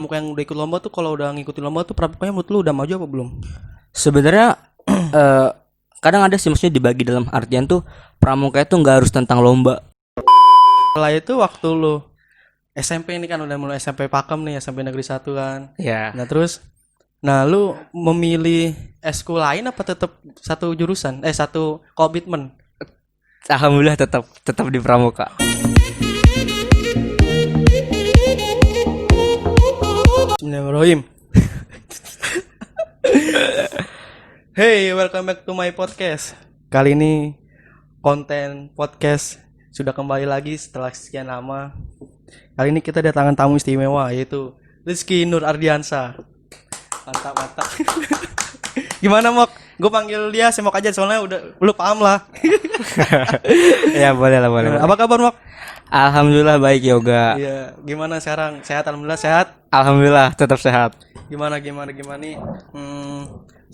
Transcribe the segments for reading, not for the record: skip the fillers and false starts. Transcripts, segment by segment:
Pramuka yang udah ikut lomba tuh kalau udah ngikutin lomba tuh pramukanya menurut lu udah maju apa belum? Sebenarnya eh, kadang ada sih, maksudnya dibagi dalam artian tuh pramuka itu nggak harus tentang lomba. Setelah itu waktu lu SMP ini kan udah mulai SMP Pakem nih, SMP Negeri 1 kan. Ya. Nah lu memilih eskul lain apa tetap satu jurusan? Satu komitmen? Alhamdulillah tetap di pramuka. Bismillahirrahmanirrahim. Hey, welcome back to my podcast. Kali ini konten podcast sudah kembali lagi setelah sekian lama. Kali ini kita datangan tamu istimewa yaitu Rizky Nur Ardiansa. Mantap. Gimana Mok? Gue panggil dia Semok aja soalnya udah lu paham lah. Ya boleh lah, boleh. Apa kabar Mok? Alhamdulillah baik yoga. Iya, gimana sekarang? Sehat, alhamdulillah sehat. Alhamdulillah tetap sehat. Gimana nih?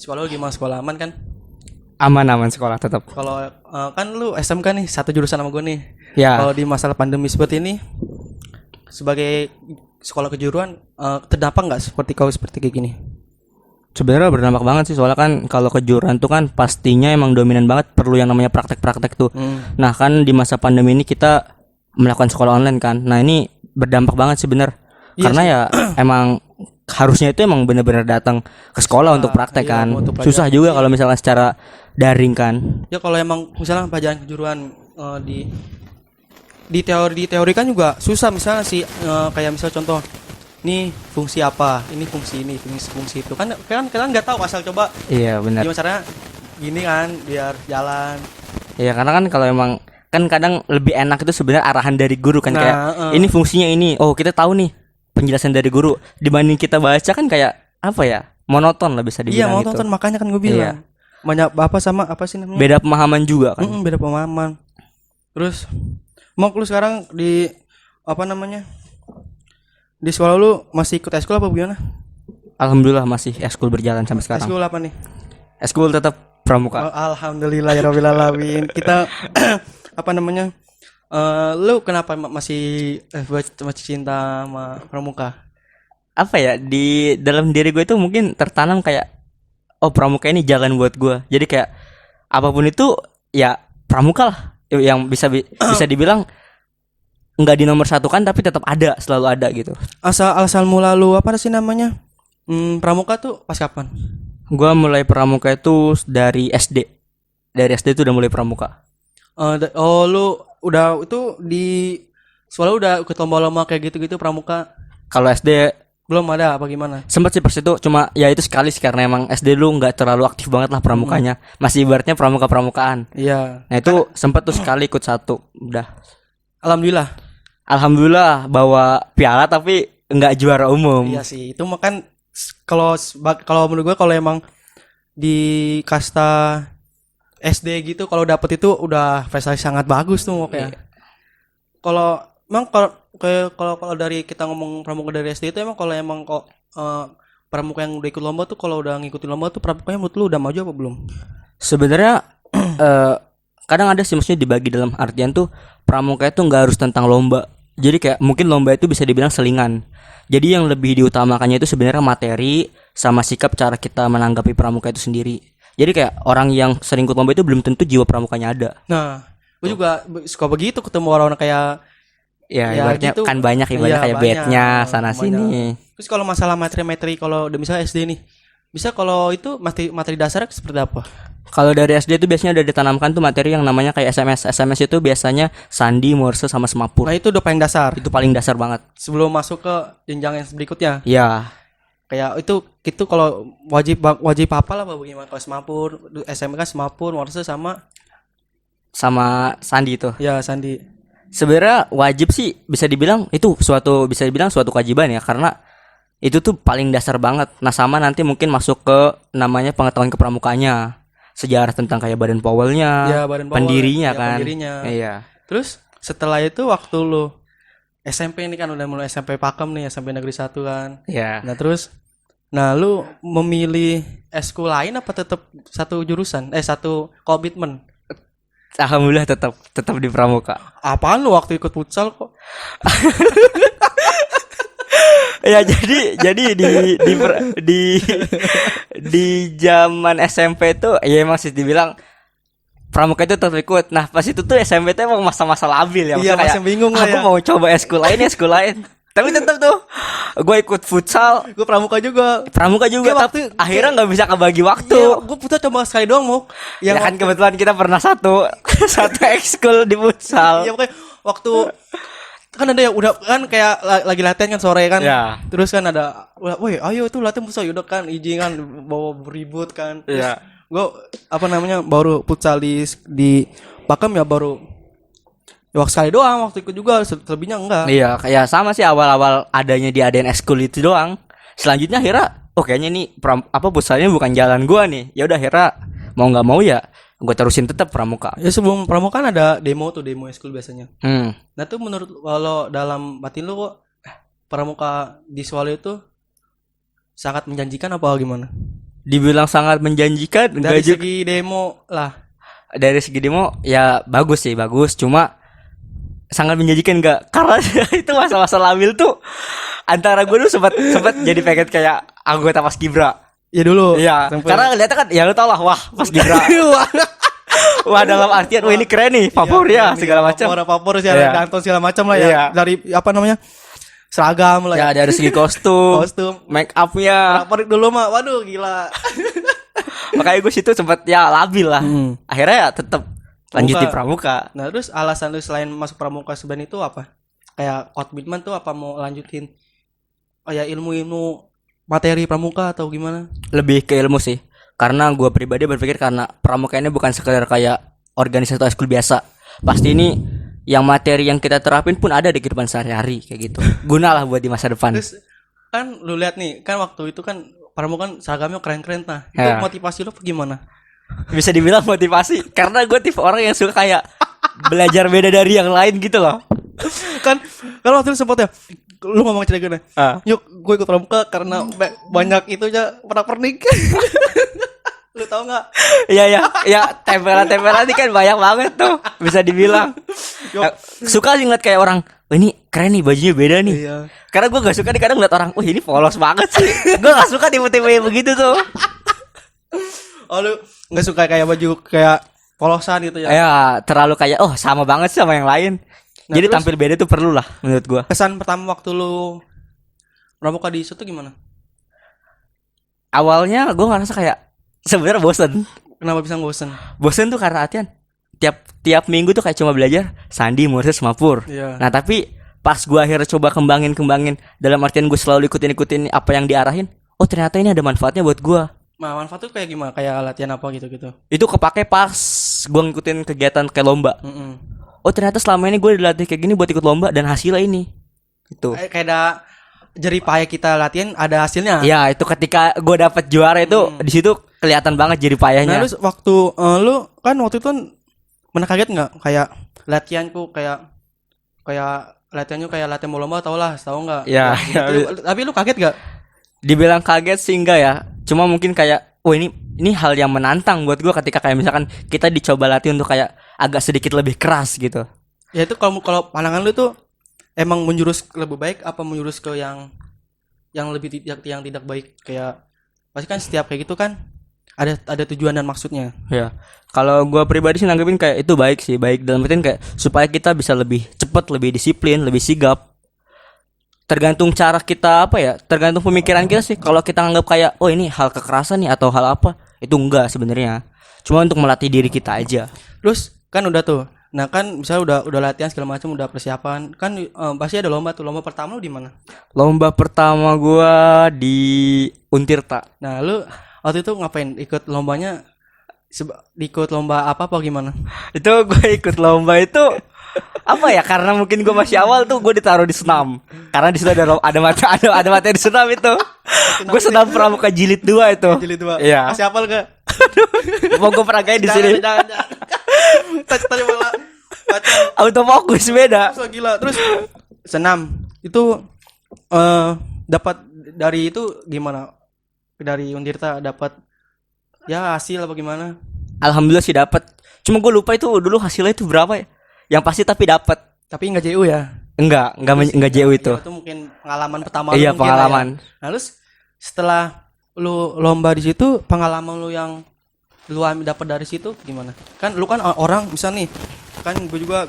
Sekolah lu gimana? Sekolah aman kan? Aman sekolah tetap. Kalau kan lu SMK nih, satu jurusan sama gue nih. Ya. Kalau di masalah pandemi seperti ini, sebagai sekolah kejuruan, terdampak nggak seperti kayak gini? Sebenarnya berdampak banget sih, soalnya kan kalau kejuruan tuh kan pastinya emang dominan banget, perlu yang namanya praktek-praktek tuh. Nah kan di masa pandemi ini kita melakukan sekolah online kan. Nah ini berdampak banget sih bener. Iya Karena sih. ya emang harusnya itu emang bener-bener datang ke sekolah untuk praktek iya, kan. untuk pelajaran. Susah juga kalau misalkan secara daring kan. Ya kalau emang misalnya pelajaran kejuruan di teori kan juga susah misalnya sih, kayak misal contoh ini fungsi apa, ini fungsi itu kan kalian nggak tahu asal coba Iya benar. gimana caranya gini kan biar jalan. Iya karena kan kalau emang kan kadang lebih enak itu sebenarnya arahan dari guru kan, Nah, kayak ini fungsinya ini. Oh, kita tahu nih penjelasan dari guru, dibanding kita baca kan kayak apa ya? Monoton lah bisa Iya dibilang mau gitu. tonton, makanya kan gue bilang banyak apa sama apa sih namanya, Beda pemahaman juga kan. beda pemahaman. Terus mau lu sekarang di apa namanya, di sekolah lu masih ikut eskul apa gimana? Alhamdulillah masih eskul berjalan sampai sekarang. Eskul apa nih? Eskul tetap pramuka. Alhamdulillahirabbil alamin. Kita apa namanya, lu kenapa masih cinta sama pramuka? Apa ya, di dalam diri gue itu mungkin tertanam kayak, oh pramuka ini jalan buat gue. Jadi kayak apapun itu ya pramuka lah yang bisa dibilang nggak di nomor satu kan, tapi tetap ada, selalu ada gitu. Asal mula lu apa sih namanya, pramuka tuh pas kapan? Gue mulai pramuka itu dari SD. Dari SD itu udah mulai pramuka. Lu udah itu di sekolah udah ikut lomba-lomba kayak gitu-gitu pramuka? Kalau SD Belum ada apa gimana? sempet sih pas itu, cuma ya itu sekali sih, karena emang SD dulu nggak terlalu aktif banget lah pramukanya. Masih ibaratnya pramuka-pramukaan. Iya. Nah itu sempet tuh sekali ikut satu. Udah. Alhamdulillah. Bawa piala tapi nggak juara umum. Iya sih, itu makan kalau menurut gue kalau emang di kasta SD gitu kalau dapet itu udah prestasi sangat bagus tuh kayak. Iya. Kalau emang kalau dari kita ngomong pramuka dari SD itu emang kalau emang kok pramuka yang udah ikut lomba tuh kalau udah ngikutin lomba tuh pramukanya menurut lu udah maju apa belum? Sebenarnya kadang ada sih, maksudnya dibagi dalam artian tuh pramuka itu nggak harus tentang lomba. Jadi kayak mungkin lomba itu bisa dibilang selingan. Jadi yang lebih diutamakannya itu sebenarnya materi sama sikap cara kita menanggapi pramuka itu sendiri. Jadi kayak orang yang sering ikut lomba itu belum tentu jiwa pramukanya ada. Nah, gue juga suka begitu ketemu orang-orang kayak Ya, ya ibaratnya gitu. kan banyak Iya, kayak banyak, bednya sana banyak. sini. Terus kalau masalah materi-materi kalau udah misalnya SD nih, bisa kalau itu materi dasarnya seperti apa? Kalau dari SD itu biasanya udah ditanamkan tuh materi yang namanya kayak SMS. SMS itu biasanya sandi, morse sama semapur. Nah itu udah paling dasar. Itu paling dasar banget. Sebelum masuk ke jenjang yang berikutnya. Ya, Kayak itu kalau wajib hafal apa bagaimana? Kalau semapur, SMK semapur, morse sama sama sandi itu. ya sandi. Sebenarnya wajib sih, bisa dibilang suatu kewajiban ya, karena itu tuh paling dasar banget. Nah sama nanti mungkin masuk ke namanya pengetahuan kepramukanya, sejarah tentang kayak badan powelnya, Ya, badan powel, pendirinya ya, kan. pendirinya. Iya. Terus setelah itu waktu lu SMP ini kan udah mulai SMP Pakem nih, SMP Negeri 1 kan. Iya. Nah lu memilih eskul lain apa tetap satu jurusan? Satu komitmen? Alhamdulillah tetap di pramuka. Apaan lu waktu ikut futsal kok? Ya jadi di zaman SMP tuh ya emang sih dibilang pramuka itu terikut. Nah pas itu tuh SMP tuh emang masa-masa labil ya. Iya, Maksudnya masih bingung lah aku ya. mau coba eskul lain. Tapi tetap tuh gue ikut futsal, Gue pramuka juga. pramuka juga. Kayak Tapi waktu- akhirnya nggak bisa kebagi waktu. Iya, gue putar cuma sekali doang mau. Ya kan kebetulan kita pernah satu ekskul di futsal. Iya pokoknya waktu kan ada yang udah kan kayak lagi latihan kan sore kan. Ya. Terus kan ada, woi ayo tuh latihan futsal udah kan izin kan bawa beribut kan. Terus Iya. gue baru futsal di Pakem ya baru ya, waktu sekali doang waktu ikut juga selebihnya enggak. Iya, kayak sama sih awal-awal adanya di ADN Eskul itu doang. Selanjutnya akhirnya, kayaknya nih pusatnya bukan jalan gua nih. Ya udah akhirnya mau nggak mau ya gua terusin tetap pramuka. Ya sebelum pramuka kan ada demo eskul biasanya. Hmm. Nah tuh menurut kalau dalam batin lu kok pramuka di Swalo itu sangat menjanjikan apa gimana? Dibilang sangat menjanjikan Dari enggak juga. segi demo lah. Dari segi demo ya bagus sih, bagus. Cuma sangat menjanjikan enggak? Karena itu masa-masa labil tuh antara gue tuh sempat jadi pengen kayak anggota Paskibra. Ya dulu. Iya, karena ngeliatnya kan ya lu tau lah, wah Paskibra. Wah dalam artian wah ini keren nih, favorit ya segala macam. Favorit sih Iya. ada Danton segala macam lah ya. Iya. Dari apa namanya? Seragam lah Ya dari segi kostum, Kostum. make upnya. Favorit dulu mah. Waduh gila. Makanya gue situ sempat ya labil lah. Akhirnya ya tetap lanjut di pramuka. Nah, terus alasan lu selain masuk pramuka sebenarnya itu apa? Kayak komitmen tuh apa mau lanjutin ilmu-ilmu materi pramuka atau gimana? Lebih ke ilmu sih. Karena gue pribadi berpikir karena pramuka ini bukan sekedar kayak organisasi atau ekskul biasa. Pasti ini yang materi yang kita terapin pun ada di kehidupan sehari-hari kayak gitu. Gunalah buat di masa depan. Terus kan lu lihat nih, kan waktu itu kan pramuka kan seragamnya keren-keren nah. Itu Ya. motivasi lu gimana? Bisa dibilang motivasi karena gue tipe orang yang suka kayak belajar beda dari yang lain gitu loh. kan waktu itu sempat ya lu ngomong cerita gini. Yuk, gue ikut pramuka karena banyak itunya pernak-pernik. Lu tahu nggak? Ya tempelan-tempelan ini kan banyak banget tuh bisa dibilang. Suka sih ngeliat kayak orang, oh, ini keren nih bajunya beda nih. Iya. Karena gue gak suka nih kadang ngeliat orang, wah ini polos banget sih. Gue gak suka tipe-tipe yang begitu tuh. Oh, lu nggak suka kayak baju kayak polosan gitu ya? Ya terlalu kayak, oh sama banget sih sama yang lain. Nah, Jadi terus- tampil beda tuh perlu lah menurut gue. Kesan pertama waktu lu pramuka di situ gimana? Awalnya gue ngerasa kayak sebenarnya bosen. Kenapa bisa bosen? Bosen tuh karena latihan tiap minggu tuh kayak cuma belajar Sandi, Moses, Mapur. Iya. Nah tapi pas gue akhirnya coba kembangin dalam artian gue selalu ikutin apa yang diarahin. Oh ternyata ini ada manfaatnya buat gue. Nah, manfaat tuh kayak gimana? Kayak latihan apa gitu-gitu? Itu kepake pas gue ngikutin kegiatan kayak lomba. Oh ternyata selama ini gue dilatih kayak gini buat ikut lomba dan hasilnya ini. Itu. Kayak ada jerih payah kita latihan ada hasilnya. Ya itu ketika gue dapet juara itu di situ kelihatan banget jerih Nah, payahnya. terus waktu lu kan waktu itu kan pernah kaget nggak kayak latihanku kayak latihannya kayak latihan mau lomba tau lah, tahu nggak? Ya, Gitu. Tapi lu kaget nggak? Dibilang kaget sih enggak ya. Cuma mungkin kayak, oh ini hal yang menantang buat gue ketika kayak misalkan kita dicoba latih untuk kayak agak sedikit lebih keras gitu. Ya itu kalau pandangan lu tuh emang menjurus ke lebih baik apa menjurus ke yang tidak baik kayak pasti kan setiap kayak gitu kan ada tujuan dan maksudnya. Ya. Kalau gue pribadi sih nanggepin kayak itu baik sih, baik dalam artian kayak supaya kita bisa lebih cepat, lebih disiplin, lebih sigap. Tergantung cara kita apa ya, tergantung pemikiran kita sih. Kalau kita anggap kayak oh ini hal kekerasan nih atau hal apa, itu enggak sebenarnya. Cuma untuk melatih diri kita aja. Terus kan udah tuh. Nah kan misalnya udah latihan segala macam, udah persiapan kan pasti ada lomba tuh. Lomba pertama lu di mana? Lomba pertama gua di Untirta. Nah lu waktu itu ngapain? Ikut lombanya? Ikut lomba apa gimana? Itu gue ikut lomba itu apa ya? Karena mungkin gue masih awal tuh gue ditaruh di senam. Karena di situ ada materi senam itu. Gue senam pramuka jilid 2 itu. Jilid 2. Iya. Masih hafal gak? Mau gue peragain di sini. Jangan. Tadi malah baca Autofokus beda. so gila. Terus senam itu dapat dari itu gimana? Dari Untirta dapat ya hasil apa gimana? Alhamdulillah sih dapat. Cuma gue lupa itu dulu hasilnya itu berapa ya. Yang pasti tapi dapat. Tapi nggak JU ya? enggak jauh itu. Itu mungkin pengalaman pertama Iya, lu mungkin lah ya. pengalaman. Nah, terus setelah lu lomba di situ, pengalaman lu yang lu dapat dari situ gimana? Kan lu kan orang misal nih, kan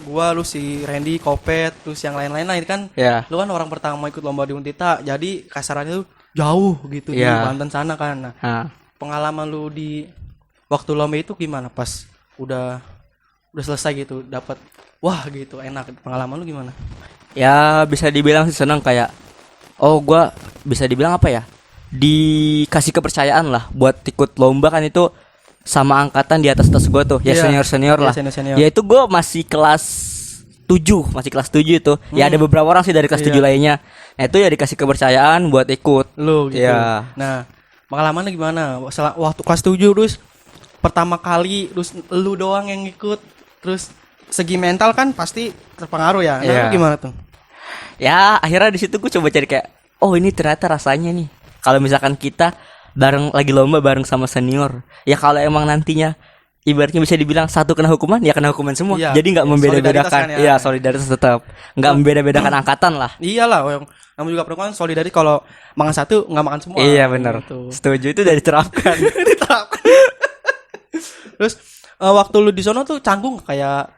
gua lu si Randy, Kopet, terus yang lain-lain lah kan. Ya. Lu kan orang pertama ikut lomba di Untita, jadi kasarannya tuh jauh gitu di Iya. Banten sana kan. Nah, Nah, pengalaman lu di waktu lomba itu gimana pas udah selesai gitu, dapat wah gitu enak, pengalaman lu gimana? ya bisa dibilang sih senang kayak gua bisa dibilang apa ya? Dikasih kepercayaan lah buat ikut lomba kan itu sama angkatan di atas gua tuh, ya Iya. senior lah. Iya, senior. Ya itu gua masih kelas 7 itu. Ya ada beberapa orang sih dari kelas 7 lainnya. Nah, itu ya dikasih kepercayaan buat ikut. Lu gitu. Iya. Nah, pengalamannya gimana? Waktu kelas 7 terus pertama kali terus lu doang yang ikut. Terus segi mental kan pasti terpengaruh ya. Nah, Iya. lu gimana tuh? Ya akhirnya di situ gue coba cari kayak ini ternyata rasanya nih kalau misalkan kita bareng lagi lomba bareng sama senior, ya kalau emang nantinya ibaratnya bisa dibilang satu kena hukuman ya kena hukuman semua. Iya. Jadi nggak Iya, membeda-bedakan. solidaritas kan ya. Iya, solidaritas tetap nggak membeda-bedakan angkatan lah. Iyalah, yang namun juga perempuan solidaritas, kalau makan satu nggak makan semua. Iya benar, Gitu. setuju, itu udah diterapkan. Diterapkan. Terus waktu lu di sono tuh canggung kayak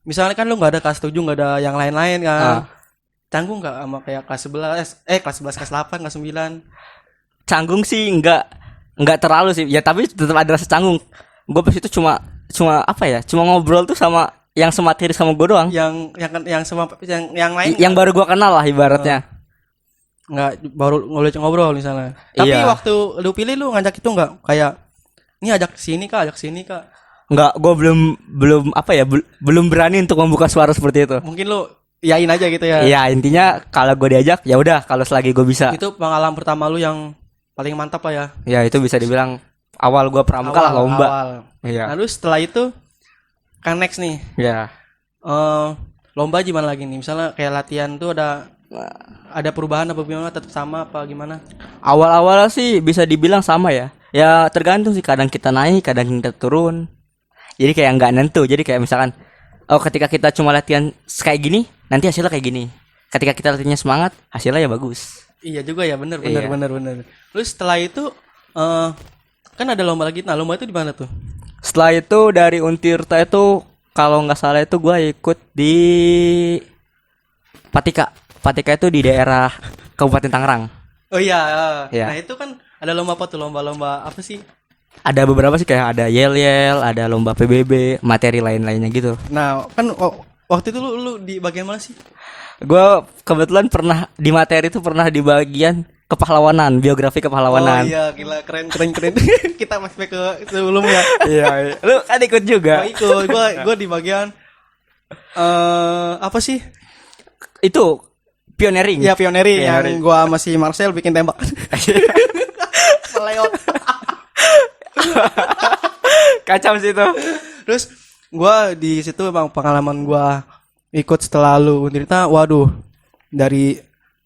misalnya kan lu nggak ada kelas 7, nggak ada yang lain-lain kan. Canggung nggak sama kayak kelas 11, kelas 11, kelas 8, kelas 9? Canggung sih nggak terlalu sih ya, tapi tetap ada rasa canggung. Gue pas itu cuma apa ya, cuma ngobrol tuh sama yang semateri sama gue doang, Yang sama yang lain yang baru gue kenal lah ibaratnya. nggak baru ngobrol misalnya. Tapi Iya. waktu lu pilih lu ngajak itu nggak kayak ini ajak sini kak. Nggak, gue belum apa ya, belum berani untuk membuka suara seperti itu. Mungkin lu yain aja gitu ya. Iya, intinya kalau gue diajak ya udah, kalau selagi gue bisa. Itu pengalaman pertama lu yang paling mantap lah ya. Ya itu bisa dibilang awal gue pramuka lah lomba. Awal. Iya. Lalu setelah itu kan next nih. Ya. Lomba gimana lagi nih? Misalnya kayak latihan tuh ada perubahan apa gimana? Tetap sama apa gimana? Awal-awal sih bisa dibilang sama ya. Ya tergantung sih, kadang kita naik, kadang kita turun. Jadi kayak nggak nentu. Jadi kayak misalkan ketika kita cuma latihan kayak gini, nanti hasilnya kayak gini. Ketika kita latihannya semangat, hasilnya ya bagus. Iya juga ya, bener. Iya. Terus setelah itu kan ada lomba lagi. Nah, lomba itu di mana tuh? Setelah itu dari Untirta itu kalau nggak salah itu gue ikut di Patika. Patika itu di daerah Kabupaten Tangerang. Oh iya. Iya. Nah, itu kan ada lomba apa tuh? Lomba apa sih? Ada beberapa sih, kayak ada yel-yel, ada lomba PBB, materi lain-lainnya gitu. Nah, kan waktu itu lu di bagian mana sih? Gue kebetulan pernah di materi itu pernah di bagian kepahlawanan, biografi kepahlawanan. Oh iya, gila, keren. Kita masih ke sebelumnya. Iya, lu kan ikut juga. Gua ikut, gua di bagian apa sih? Itu pioneering. Ya pioneri yang Pioneering. gua masih Marcel bikin tembak. Meleot. Kacau sih itu. Terus gua di situ emang pengalaman gua ikut setelah lu cerita, waduh, dari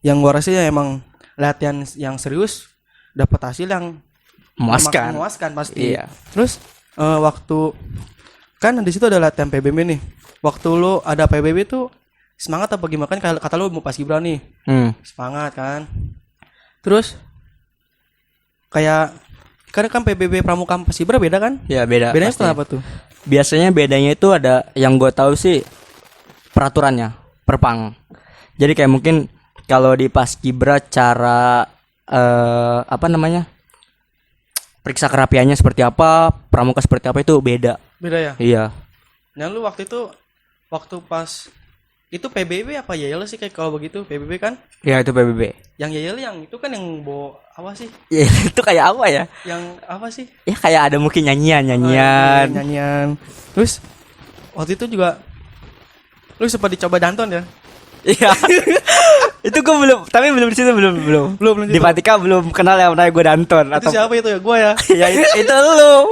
yang gua rasa ya emang latihan yang serius dapat hasil yang memuaskan pasti. Iya. Terus waktu kan di situ ada latihan PBB nih. Waktu lu ada PBB tuh semangat apa gimana? Kan kata lu mau paskibra nih. Semangat kan. Terus kayak karena kan PBB pramuka paskibra beda kan? Ya beda. Bedanya pastinya. kenapa tuh? Biasanya bedanya itu ada yang gue tahu sih peraturannya perpang. Jadi kayak mungkin kalau di paskibra cara apa namanya, periksa kerapiannya seperti apa, pramuka seperti apa itu beda. Beda ya? Iya. Nah lu waktu pas itu PBB apa Yayel sih kayak kalau begitu PBB kan? Ya itu PBB. Yang Yayel yang itu kan yang bawa apa sih? Ya, itu kayak apa ya? Yang apa sih? Ya kayak ada mungkin nyanyian. Nyanyian. Terus waktu itu juga lu sempat dicoba danton ya? Iya. Itu gue belum di situ belum. Belum Di Patika belum kenal yang namanya gue Danton. Itu siapa itu ya? Gua ya. Ya itu lu.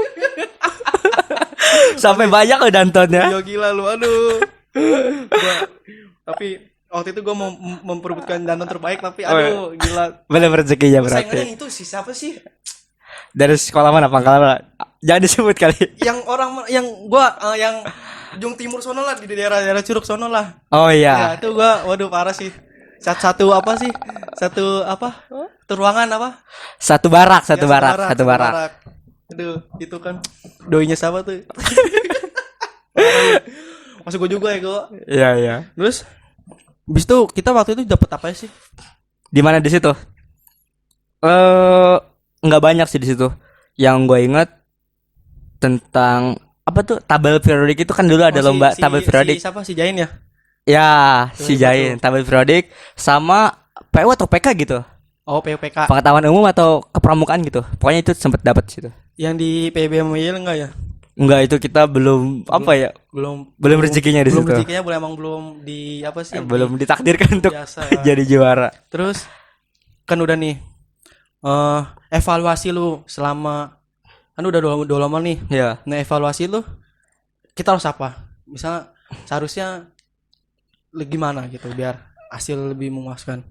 Sampai banyak lo Dantonnya. Yo gila lu, aduh. Tapi waktu itu gua mau memperebutkan danton terbaik tapi aduh gila. Bener rezekinya berarti. Saingannya itu si siapa sih? Dari sekolah mana, pangkalan mana? Jangan disebut kali. Yang orang yang gua yang ujung timur sono lah, di daerah Curug sono lah. Oh Ya, iya. itu gua waduh parah sih. Satu apa sih? Satu apa? Satu ruangan apa? Satu barak, Ya, satu barak. Aduh, itu kan doinya siapa tuh? Masuk gua juga ya gua. Iya, iya. Terus habis itu kita waktu itu dapat apa sih? Di mana di situ? Nggak banyak sih di situ. Yang gue inget tentang apa tuh tabel periodik itu kan dulu ada lomba tabel periodik. Siapa si Jain ya? Ya, Betul, si Jain, tabel periodik sama PU atau PK gitu. Oh, PUPK. Pengetahuan umum atau kepramukaan gitu. Pokoknya itu sempat dapat situ. Yang di PBMIL enggak ya? Enggak, itu kita belum apa ya? Belum rezekinya di belum situ. rezekinya belum di apa sih? Belum ditakdirkan untuk biasa. jadi juara. Terus kan udah nih evaluasi lu selama kan udah dua lama nih. Ya. Nah, evaluasi lu kita harus apa? Misalnya seharusnya gimana gitu biar hasil lebih memuaskan.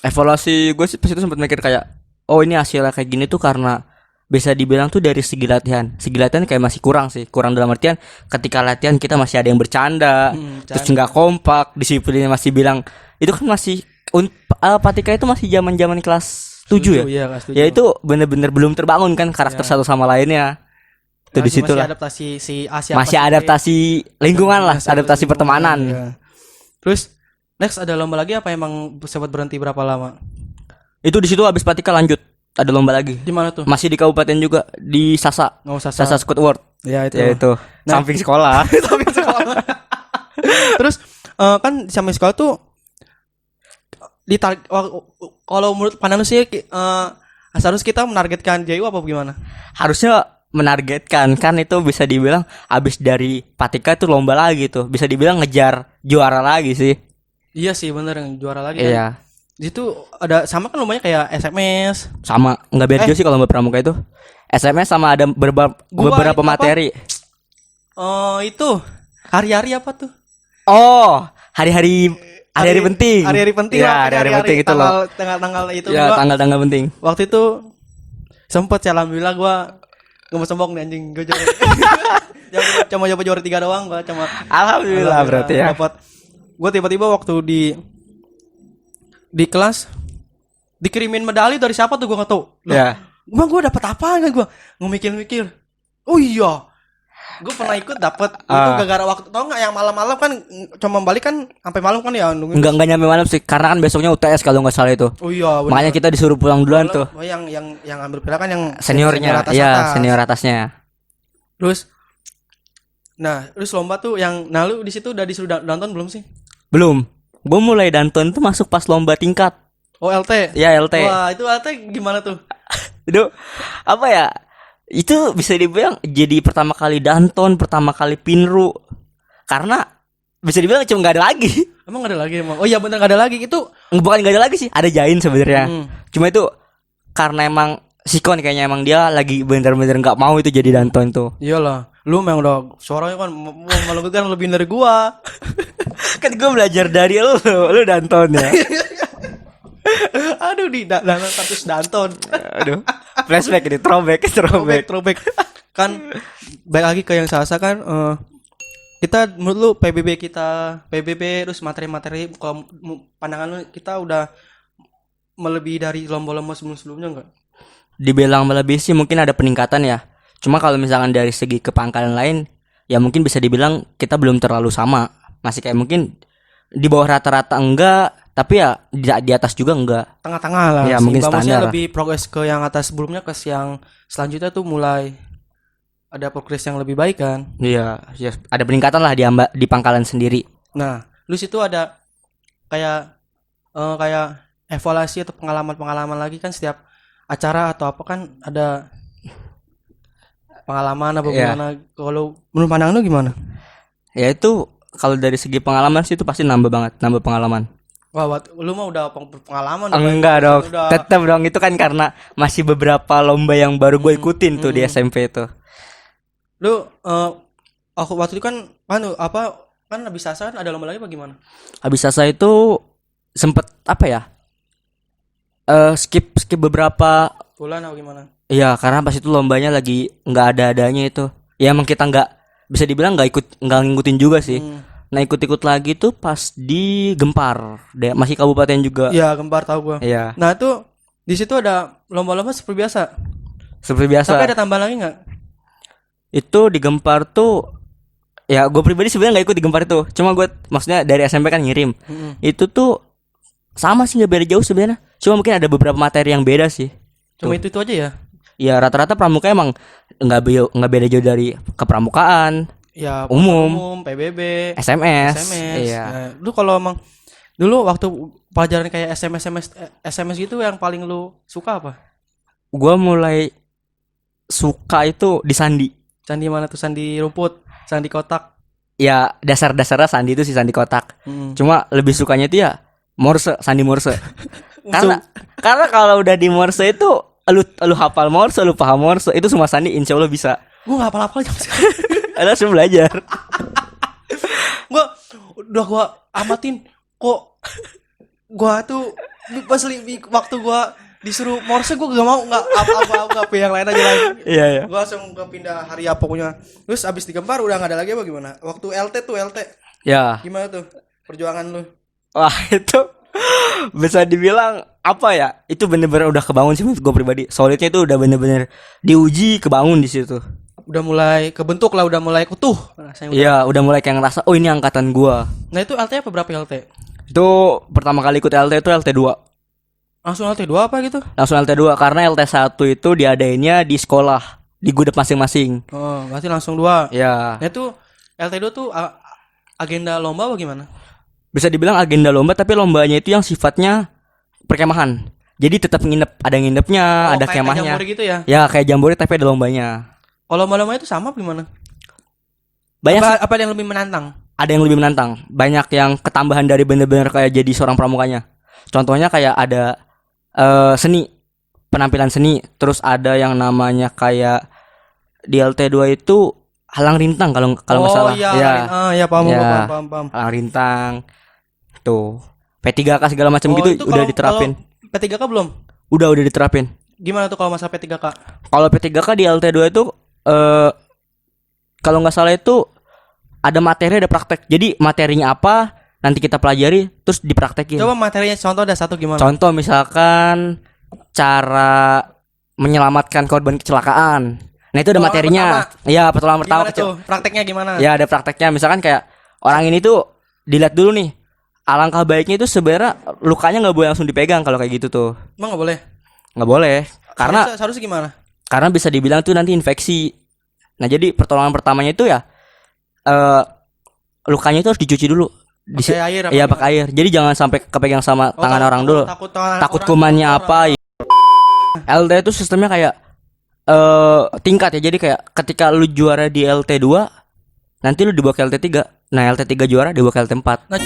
Evaluasi gue sih pas itu sempat mikir kayak, oh ini hasilnya kayak gini tuh karena bisa dibilang tuh dari segi latihan. Segi latihan kayak masih kurang sih. Kurang dalam artian ketika latihan kita masih ada yang bercanda, terus nggak kompak, disiplinnya masih bilang itu kan masih Patika itu masih zaman-zaman kelas 7 ya. Iya, kelas 7. Ya itu bener-bener belum terbangun kan karakter Ya. satu sama lainnya. Itu di situ masih lah. adaptasi si Asia Masih adaptasi lingkungan lah, adaptasi pertemanan. Ya. Terus next ada lomba lagi apa emang sempat berhenti berapa lama? Itu di situ habis Patika lanjut ada lomba lagi. Di mana tuh? Masih di kabupaten juga di Sasa. Nggak usah Sasa Squad Award. Ya itu. Ya itu. Nah. Samping sekolah. Samping sekolah. Terus kan di samping sekolah tuh kalau menurut pandangan lu sih harus kita menargetkan JU apa gimana? Harusnya menargetkan kan itu bisa dibilang habis dari Patika itu lomba lagi tuh. Bisa dibilang ngejar juara lagi sih. Iya sih bener yang juara lagi Iya. kan. Di situ ada sama kan lombanya kayak SMS. Sama nggak beda sih kalau lomba pramuka itu. SMS sama ada beberapa materi. Oh, itu hari-hari apa tuh? Oh, hari-hari penting. Hari-hari penting ya, lah. hari-hari penting itu loh. Tanggal itu Ya, gua tanggal-tanggal penting. waktu itu sempet sih alhamdulillah gua nggak sombong nih anjing gua juara. cuma juara 3 doang gua cuma. Alhamdulillah berarti ya. Dapat. Gua tiba-tiba waktu di kelas dikirimin medali dari siapa tuh gua enggak tahu. Ya. Gua dapat apa kan gua mikir-mikir. Oh iya. Gue pernah ikut dapat itu gara-gara waktu tau nggak yang malam-malam kan cuma balik kan sampai malam kan ya nungguin. Enggak nyampe malam sih karena kan besoknya UTS kalau nggak salah itu. Oh iya bener. Makanya kita disuruh pulang duluan tuh. Oh, yang ambil piala kan yang Seniornya. Iya, senior atasnya. Terus terus lomba tuh yang lu di situ udah disuruh nonton belum sih? Belum. Gue mulai danton tuh masuk pas lomba tingkat. Oh LT. Ya LT. Wah, itu LT gimana tuh? Itu apa ya? Itu bisa dibilang jadi pertama kali danton, pertama kali pinru. Karena bisa dibilang cuma nggak ada lagi. Emang gak ada lagi emang? Oh iya bener gak ada lagi itu. Bukan nggak ada lagi sih, ada Jain sebenarnya. Cuma itu karena emang Sikon kayaknya emang dia lagi bener-bener nggak mau itu jadi danton tuh. Iyalah, lu memang udah suaranya kan malu kan lebih dari gua. Kan gue belajar dari lu danton ya. Aduh di danton status danton. Aduh. Flashback ini, throwback. Kan balik lagi ke yang Sasa kan kita menurut lu PBB terus materi-materi kalau pandangan lu kita udah melebihi dari lomba-lomba sebelumnya enggak? Dibilang melebihi sih mungkin ada peningkatan ya. Cuma kalau misalkan dari segi kepangkalan lain ya mungkin bisa dibilang kita belum terlalu sama. Masih kayak mungkin di bawah rata-rata enggak, tapi ya di atas juga enggak. Tengah-tengah lah. Ya mungkin standar. Lebih progres ke yang atas sebelumnya ke yang selanjutnya tuh mulai ada progres yang lebih baik kan. Iya, ya, ada peningkatan lah di pangkalan sendiri. Nah, lu situ ada kayak evaluasi atau pengalaman lagi kan setiap acara atau apa kan ada pengalaman apa gimana. Kalau menurut pandangan lu gimana? Ya itu kalau dari segi pengalaman sih itu pasti nambah pengalaman. Wah, lu mah udah pengalaman. Enggak dong, tetap dong itu kan karena masih beberapa lomba yang baru gue ikutin tuh di SMP itu. Lu aku waktu itu kan habis Sasa kan ada lomba lagi apa gimana? Habis Sasa itu sempet apa ya? Skip beberapa Bulan apa gimana? Iya, karena pas itu lombanya lagi nggak ada-adanya itu. Ya emang kita nggak bisa dibilang nggak ngikutin juga sih. Nah ikut-ikut lagi tuh pas di Gempar, masih kabupaten juga. Iya, Gempar tahu gua. Iya, Nah, itu di situ ada lomba-lomba seperti biasa. seperti biasa. Tapi ada tambahan lagi nggak? Itu di Gempar tuh, ya gue pribadi sebenarnya nggak ikut di Gempar itu. Cuma gue maksudnya dari SMP kan ngirim. Itu tuh sama sih, nggak beda jauh sebenarnya. Cuma mungkin ada beberapa materi yang beda sih. Cuma itu aja ya. Ya rata-rata pramuka emang nggak beda jauh dari kepramukaan, Ya, umum, PBB, SMS. SMS. Iya. Nah, lu kalau emang dulu waktu pelajaran kayak SMS gitu yang paling lu suka apa? Gua mulai suka itu di sandi. Sandi mana tuh? Sandi rumput, sandi kotak. Ya dasar-dasarnya sandi itu sih, sandi kotak. Hmm. Cuma lebih sukanya itu ya Morse, sandi Morse. karena kalau udah di Morse itu lu hafal Morse, lu paham Morse, itu semua sandi insya Allah bisa. Gue nggak hafal-hafal jam Ada harus belajar. Gua amatin kok. Gua tuh pas waktu gua disuruh Morse gua gak mau, nggak apa-apa yang lain aja lain. Iya iya. Gua langsung pindah hari apa pokoknya. Terus abis digempar udah nggak ada lagi apa gimana? Waktu LT. Ya. Gimana tuh perjuangan lu? Wah itu bisa dibilang apa ya? Itu bener-bener udah kebangun sih menurut gue pribadi. Solidnya itu udah bener-bener diuji, kebangun di situ. Udah mulai kebentuk lah, udah mulai utuh. Iya, udah mulai kayak ngerasa, oh ini angkatan gua. Nah itu LT apa berapa LT? Itu pertama kali ikut LT itu LT 2. Langsung LT 2 apa gitu? Langsung LT 2 karena LT 1 itu diadainnya di sekolah, di gudep masing-masing. Oh, berarti langsung 2. Ya. Nah itu LT 2 tuh agenda lomba apa gimana? Bisa dibilang agenda lomba, tapi lombanya itu yang sifatnya perkemahan. Jadi tetap nginep, ada nginepnya, ada kayak kemahnya. jambore gitu ya? Ya kayak jambore tapi ada lombanya. Kalau lomba-lomba itu sama apa gimana? Banyak Apa yang lebih menantang? ada yang lebih menantang. Banyak yang ketambahan dari bener-bener kayak jadi seorang pramukanya. Contohnya kayak ada seni, penampilan seni. Terus ada yang namanya kayak di LT2 itu halang rintang kalau nggak salah. Iya, Ya. ya paham, Ya. paham. Halang rintang. Tuh. P3K segala macam Oh, gitu itu udah kalau- diterapin. kalau P3K belum? Udah diterapin. Gimana tuh kalau masa P3K? Kalau P3K di LT2 itu kalau nggak salah itu ada materi, ada praktek. Jadi materinya apa nanti kita pelajari terus dipraktekin. Coba materinya contoh ada satu gimana? Contoh misalkan cara menyelamatkan korban kecelakaan. Nah itu ada Pertolongan materinya. pertama. Iya, pertolongan pertama Gimana tuh? Prakteknya gimana? Ya ada prakteknya. Misalkan kayak orang ini tuh dilihat dulu nih. Alangkah baiknya itu sebenarnya lukanya nggak boleh langsung dipegang kalau kayak gitu tuh. Emang nggak boleh? Nggak boleh. Karena Seharusnya gimana? karena bisa dibilang tuh nanti infeksi. Nah jadi pertolongan pertamanya itu ya lukanya itu harus dicuci dulu. Pakai air apa Iya gimana? pakai air. Jadi jangan sampai kepegang sama tangan orang dulu. Takut orang- kumannya orang- apa. LT itu sistemnya kayak tingkat ya. Jadi kayak ketika lu juara di LT2, nanti lu dibawa ke LT3. Nah LT3 juara dibawa ke LT4. Nah,